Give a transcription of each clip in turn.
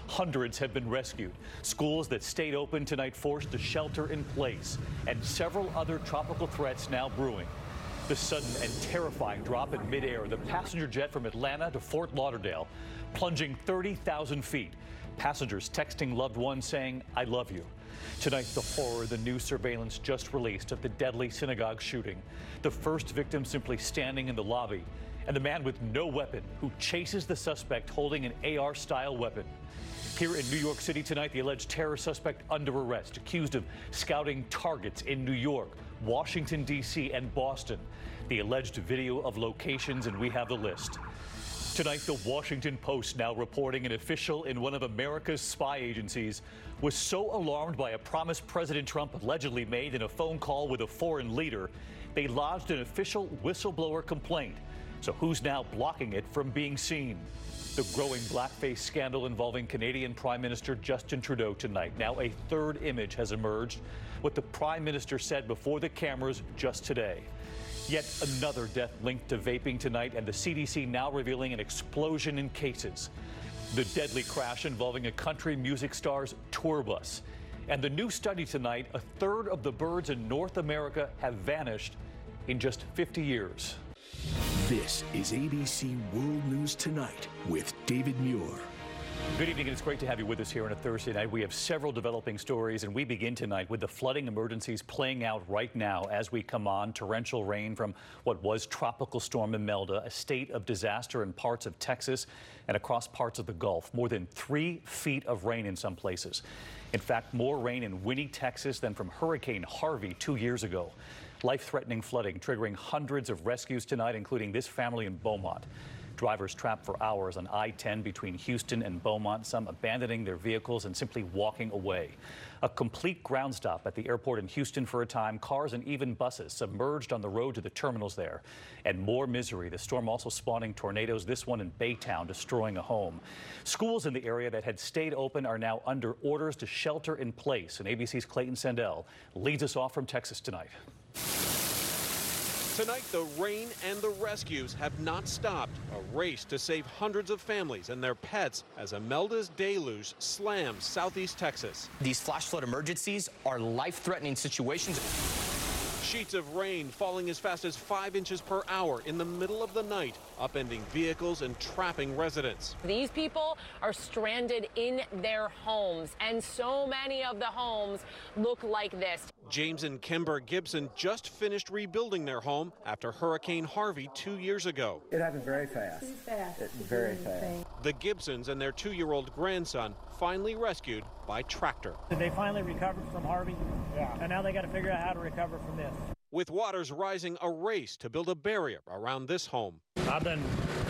Hundreds have been rescued. Schools that stayed open tonight forced to shelter in place, and several other tropical threats now brewing. The sudden and terrifying drop in midair, the passenger jet from Atlanta to Fort Lauderdale, plunging 30,000 feet. Passengers texting loved ones saying, "I love you." Tonight, the horror, the new surveillance just released of the deadly synagogue shooting. The first victim simply standing in the lobby, and the man with no weapon who chases the suspect holding an AR-style weapon. Here in New York City tonight, the alleged terror suspect under arrest, accused of scouting targets in New York, Washington, D.C., and Boston. The alleged video of locations, and we have the list. Tonight, the Washington Post now reporting an official in one of America's spy agencies was so alarmed by a promise President Trump allegedly made in a phone call with a foreign leader, they lodged an official whistleblower complaint. So who's now blocking it from being seen? The growing blackface scandal involving Canadian Prime Minister Justin Trudeau tonight. Now a third image has emerged, what the Prime Minister said before the cameras just today. Yet another death linked to vaping tonight, and the CDC now revealing an explosion in cases. The deadly crash involving a country music star's tour bus. And the new study tonight, a third of the birds in North America have vanished in just 50 years. This is ABC World News Tonight with David Muir. Good evening, and it's great to have you with us here on a Thursday night. We have several developing stories, and we begin tonight with the flooding emergencies playing out right now as we come on. Torrential rain from what was Tropical Storm Imelda, a state of disaster in parts of Texas and across parts of the Gulf. More than 3 feet of rain in some places. In fact, more rain in Winnie, Texas than from Hurricane Harvey 2 years ago. Life-threatening flooding triggering hundreds of rescues tonight, including this family in Beaumont. Drivers trapped for hours on I-10 between Houston and Beaumont, some abandoning their vehicles and simply walking away. A complete ground stop at the airport in Houston for a time. Cars and even buses submerged on the road to the terminals there. And more misery. The storm also spawning tornadoes, this one in Baytown, destroying a home. Schools in the area that had stayed open are now under orders to shelter in place. And ABC's Clayton Sandell leads us off from Texas tonight. Tonight, the rain and the rescues have not stopped. A race to save hundreds of families and their pets as Imelda's deluge slams southeast Texas. These flash flood emergencies are life-threatening situations. Sheets of rain falling as fast as 5 inches per hour in the middle of the night, upending vehicles and trapping residents. These people are stranded in their homes, and so many of the homes look like this. James and Kimber Gibson just finished rebuilding their home after Hurricane Harvey 2 years ago. It happened very fast. Very fast. The Gibsons and their 2-year-old grandson finally rescued by tractor. They finally recovered from Harvey, and now they got to figure out how to recover from this. With waters rising, a race to build a barrier around this home. I've been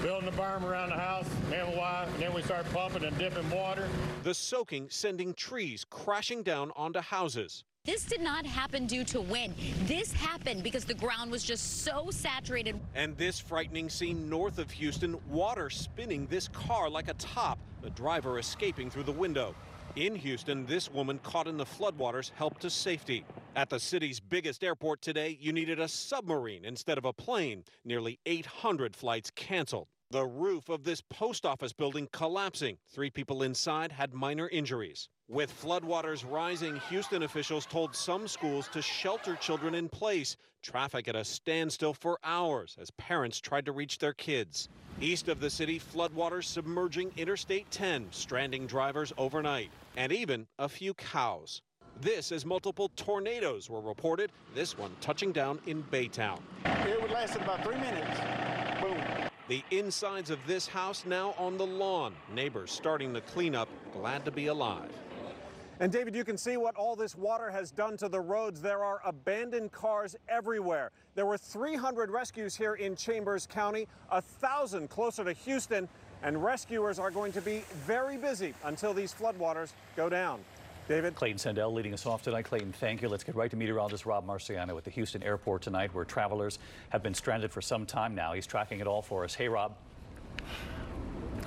building a berm around the house, me and my wife, and then we start pumping and dipping water. The soaking sending trees crashing down onto houses. This did not happen due to wind. This happened because the ground was just so saturated. And this frightening scene north of Houston, water spinning this car like a top, the driver escaping through the window. In Houston, this woman caught in the floodwaters helped to safety. At the city's biggest airport today, you needed a submarine instead of a plane. Nearly 800 flights canceled. The roof of this post office building collapsing. 3 people inside had minor injuries. With floodwaters rising, Houston officials told some schools to shelter children in place. Traffic at a standstill for hours as parents tried to reach their kids. East of the city, floodwaters submerging Interstate 10, stranding drivers overnight, and even a few cows. This as multiple tornadoes were reported, this one touching down in Baytown. It would last about 3 minutes. Boom. The insides of this house now on the lawn. Neighbors starting the cleanup, glad to be alive. And David, you can see what all this water has done to the roads. There are abandoned cars everywhere. There were 300 rescues here in Chambers County, 1,000 closer to Houston, and rescuers are going to be very busy until these floodwaters go down. David? Clayton Sandell leading us off tonight. Clayton, thank you. Let's get right to meteorologist Rob Marciano at the Houston airport tonight, where travelers have been stranded for some time now. He's tracking it all for us. Hey, Rob.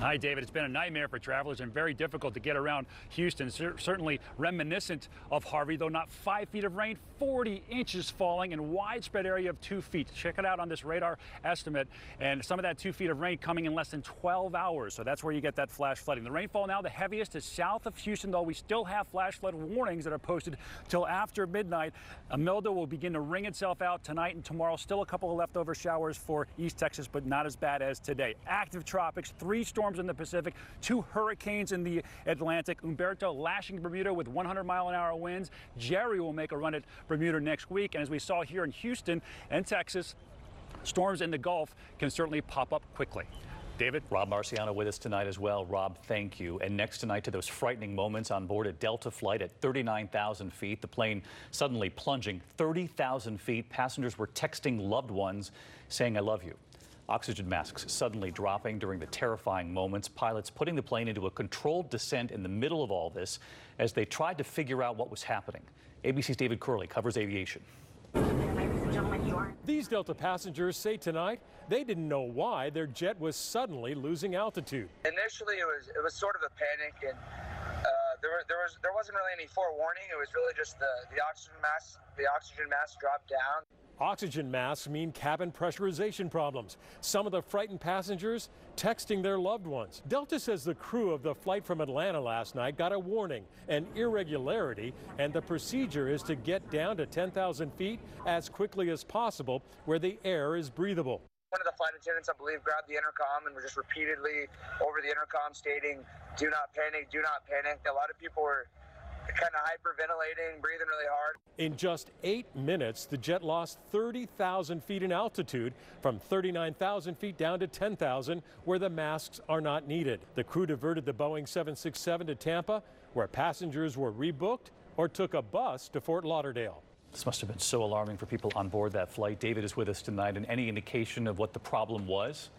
Hi, David. It's been a nightmare for travelers and very difficult to get around Houston. Certainly reminiscent of Harvey, though not 5 feet of rain, 40 inches falling in widespread area of 2 feet. Check it out on this radar estimate. And some of that 2 feet of rain coming in less than 12 hours. So that's where you get that flash flooding. The rainfall now the heaviest is south of Houston, though we still have flash flood warnings that are posted till after midnight. Imelda will begin to wring itself out tonight and tomorrow. Still a couple of leftover showers for East Texas, but not as bad as today. Active tropics, 3 storms in the Pacific, 2 hurricanes in the Atlantic. Umberto lashing Bermuda with 100-mile-an-hour winds. Jerry will make a run at Bermuda next week. And as we saw here in Houston and Texas, storms in the Gulf can certainly pop up quickly. David? Rob Marciano with us tonight as well. Rob, thank you. And next tonight to those frightening moments on board a Delta flight at 39,000 feet. The plane suddenly plunging 30,000 feet. Passengers were texting loved ones saying, "I love you." Oxygen masks suddenly dropping during the terrifying moments. Pilots putting the plane into a controlled descent in the middle of all this as they tried to figure out what was happening. ABC's David Curley covers aviation. These Delta passengers say tonight they didn't know why their jet was suddenly losing altitude. Initially, it was sort of a panic, and there wasn't really any forewarning. It was really just the oxygen mask dropped down. Oxygen masks mean cabin pressurization problems. Some of the frightened passengers texting their loved ones. Delta says the crew of the flight from Atlanta last night got a warning, an irregularity, and the procedure is to get down to 10,000 feet as quickly as possible where the air is breathable. One of the flight attendants, I believe, grabbed the intercom and was just repeatedly over the intercom stating, "Do not panic, do not panic." A lot of people were kind of hyperventilating, breathing really hard. In just 8 minutes, the jet lost 30,000 feet in altitude, from 39,000 feet down to 10,000, where the masks are not needed. The crew diverted the Boeing 767 to Tampa, where passengers were rebooked or took a bus to Fort Lauderdale. This must have been so alarming for people on board that flight. David is with us tonight, and any indication of what the problem was?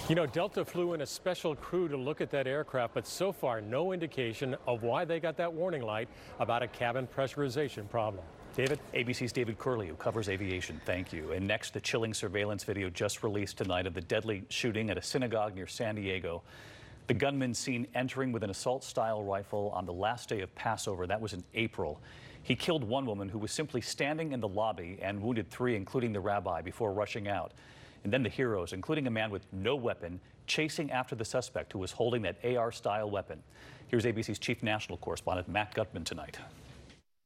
You know, Delta flew in a special crew to look at that aircraft, but so far no indication of why they got that warning light about a cabin pressurization problem. David? ABC's David Curley, who covers aviation. Thank you. And next, the chilling surveillance video just released tonight of the deadly shooting at a synagogue near San Diego. The gunman seen entering with an assault-style rifle on the last day of Passover. That was in April. He killed one woman who was simply standing in the lobby and wounded 3, including the rabbi, before rushing out. And then the heroes, including a man with no weapon, chasing after the suspect who was holding that AR-style weapon. Here's ABC's chief national correspondent Matt Gutman tonight.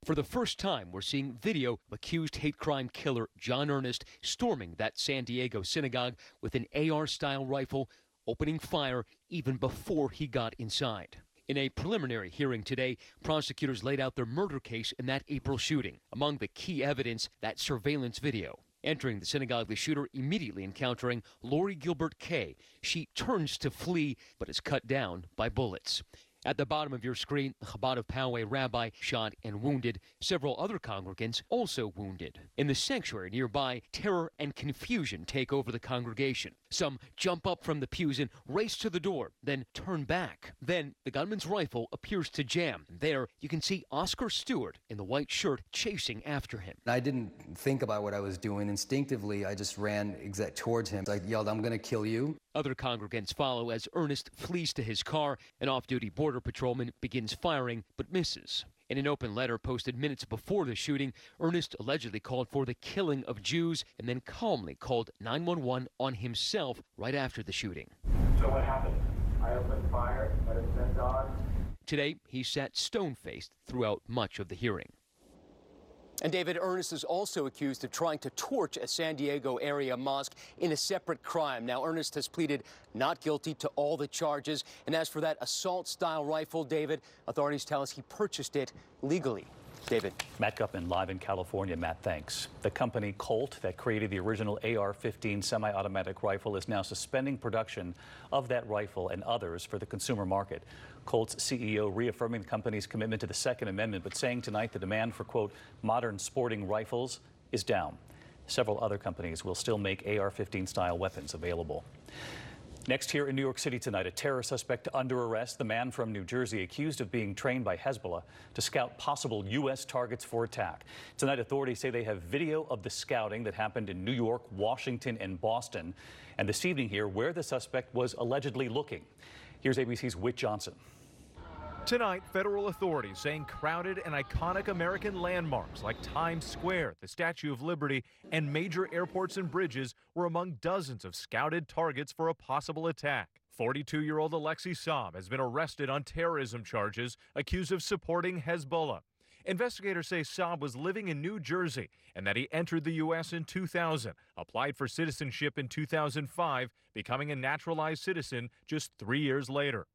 For the first time, we're seeing video of accused hate crime killer John Earnest storming that San Diego synagogue with an AR-style rifle, opening fire even before he got inside. In a preliminary hearing today, prosecutors laid out their murder case in that April shooting. Among the key evidence, that surveillance video. Entering the synagogue, the shooter immediately encountering Lori Gilbert Kay. She turns to flee, but is cut down by bullets. At the bottom of your screen, the Chabad of Poway rabbi shot and wounded. Several other congregants also wounded. In the sanctuary nearby, terror and confusion take over the congregation. Some jump up from the pews and race to the door, then turn back. Then the gunman's rifle appears to jam. There, you can see Oscar Stewart in the white shirt chasing after him. I didn't think about what I was doing. Instinctively, I just ran towards him. I yelled, "I'm going to kill you." Other congregants follow as Earnest flees to his car. An off-duty border patrolman begins firing, but misses. In an open letter posted minutes before the shooting, Earnest allegedly called for the killing of Jews and then calmly called 911 on himself right after the shooting. So what happened? I opened fire, but it sent on. Today, he sat stone-faced throughout much of the hearing. And David, Earnest is also accused of trying to torch a San Diego area mosque in a separate crime. Now, Earnest has pleaded not guilty to all the charges. And as for that assault-style rifle, David, authorities tell us he purchased it legally. David. Matt Gutman live in California. Matt, thanks. The company Colt that created the original AR-15 semi-automatic rifle is now suspending production of that rifle and others for the consumer market. Colt's CEO reaffirming the company's commitment to the Second Amendment, but saying tonight the demand for, quote, modern sporting rifles is down. Several other companies will still make AR-15 style weapons available. Next, here in New York City tonight, a terror suspect under arrest, the man from New Jersey accused of being trained by Hezbollah to scout possible U.S. targets for attack. Tonight, authorities say they have video of the scouting that happened in New York, Washington, and Boston. And this evening here, where the suspect was allegedly looking. Here's ABC's Whit Johnson. Tonight, federal authorities saying crowded and iconic American landmarks like Times Square, the Statue of Liberty, and major airports and bridges were among dozens of scouted targets for a possible attack. 42-year-old Alexei Saab has been arrested on terrorism charges, accused of supporting Hezbollah. Investigators say Saab was living in New Jersey and that he entered the U.S. in 2000, applied for citizenship in 2005, becoming a naturalized citizen just 3 years later.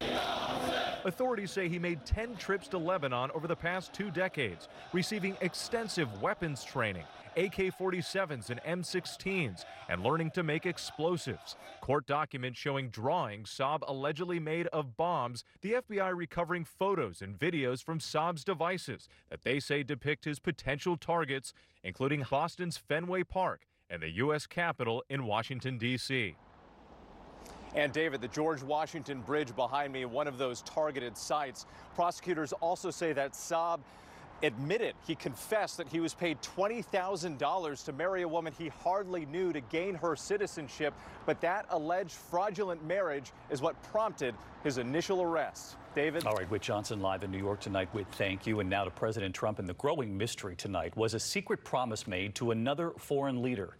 Authorities say he made 10 trips to Lebanon over the past 2 decades, receiving extensive weapons training, AK-47s and M16s, and learning to make explosives. Court documents showing drawings Saab allegedly made of bombs, the FBI recovering photos and videos from Saab's devices that they say depict his potential targets, including Boston's Fenway Park and the U.S. Capitol in Washington, D.C. And David, the George Washington Bridge behind me, one of those targeted sites. Prosecutors also say that Saab admitted, he confessed that he was paid $20,000 to marry a woman he hardly knew to gain her citizenship, but that alleged fraudulent marriage is what prompted his initial arrest. David? All right, Whit Johnson live in New York tonight. Whit, thank you. And now to President Trump. And the growing mystery tonight was a secret promise made to another foreign leader.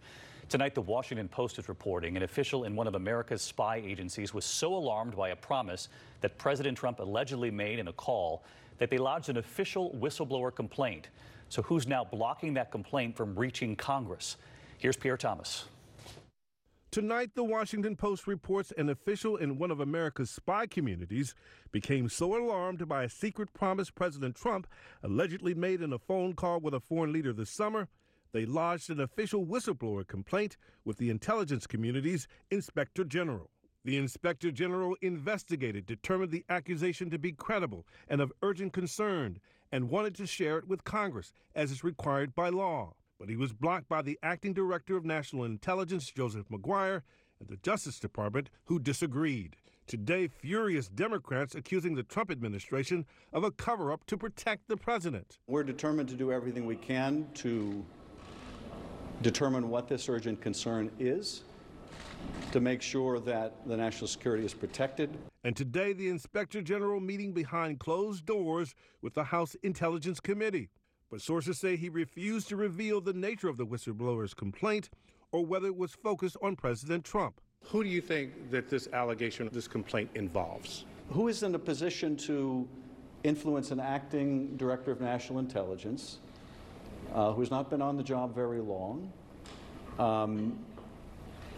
Tonight, the Washington Post is reporting an official in one of America's spy agencies was so alarmed by a promise that President Trump allegedly made in a call that they lodged an official whistleblower complaint. So who's now blocking that complaint from reaching Congress? Here's Pierre Thomas. Tonight, the Washington Post reports an official in one of America's spy communities became so alarmed by a secret promise President Trump allegedly made in a phone call with a foreign leader this summer, they lodged an official whistleblower complaint with the intelligence community's Inspector General. The Inspector General investigated, determined the accusation to be credible and of urgent concern, and wanted to share it with Congress, as is required by law. But he was blocked by the acting director of National Intelligence, Joseph Maguire, and the Justice Department, who disagreed. Today, furious Democrats accusing the Trump administration of a cover-up to protect the president. We're determined to do everything we can to determine what this urgent concern is, to make sure that the national security is protected. And today, the Inspector General meeting behind closed doors with the House Intelligence Committee. But sources say he refused to reveal the nature of the whistleblower's complaint or whether it was focused on President Trump. Who do you think that this allegation, this complaint involves? Who is in a position to influence an acting director of national intelligence who's not been on the job very long,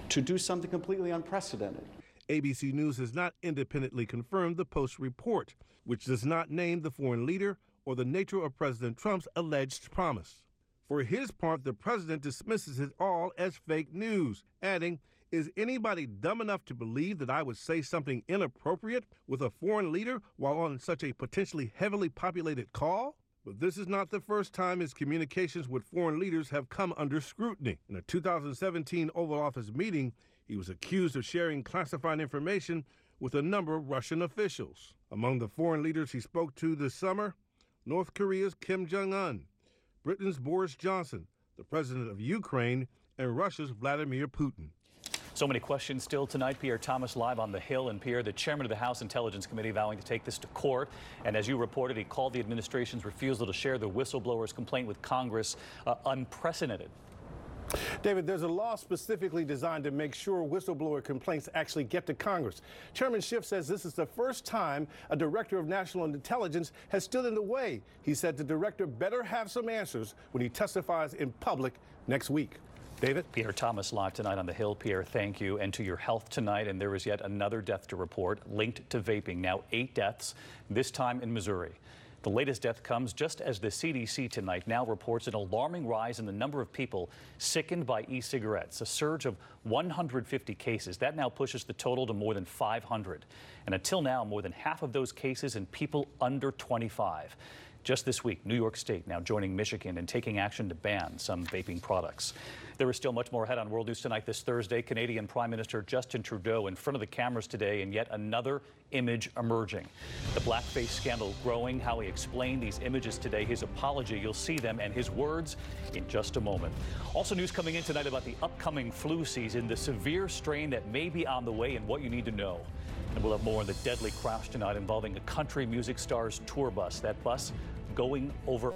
to do something completely unprecedented? ABC News has not independently confirmed the Post report, which does not name the foreign leader or the nature of President Trump's alleged promise. For his part, the president dismisses it all as fake news, adding, "Is anybody dumb enough to believe that I would say something inappropriate with a foreign leader while on such a potentially heavily populated call?" But this is not the first time his communications with foreign leaders have come under scrutiny. In a 2017 Oval Office meeting, he was accused of sharing classified information with a number of Russian officials. Among the foreign leaders he spoke to this summer, North Korea's Kim Jong-un, Britain's Boris Johnson, the president of Ukraine, and Russia's Vladimir Putin. So many questions still tonight. Pierre Thomas live on the Hill. And Pierre, the chairman of the House Intelligence Committee, vowing to take this to court. And as you reported, he called the administration's refusal to share the whistleblower's complaint with Congress unprecedented. David, there's a law specifically designed to make sure whistleblower complaints actually get to Congress. Chairman Schiff says this is the first time a director of national intelligence has stood in the way. He said the director better have some answers when he testifies in public next week. David? Pierre Thomas live tonight on the Hill. Pierre, thank you. And to your health tonight, and there is yet another death to report linked to vaping. Now 8 deaths, this time in Missouri. The latest death comes just as the CDC tonight now reports an alarming rise in the number of people sickened by e-cigarettes, a surge of 150 cases. That now pushes the total to more than 500. And until now, more than half of those cases in people under 25. Just this week, New York State now joining Michigan and taking action to ban some vaping products. There is still much more ahead on World News Tonight this Thursday. Canadian Prime Minister Justin Trudeau in front of the cameras today, and yet another image emerging. The blackface scandal growing, how he explained these images today, his apology. You'll see them and his words in just a moment. Also news coming in tonight about the upcoming flu season, the severe strain that may be on the way and what you need to know. And we'll have more on the deadly crash tonight involving a country music star's tour bus. That bus going over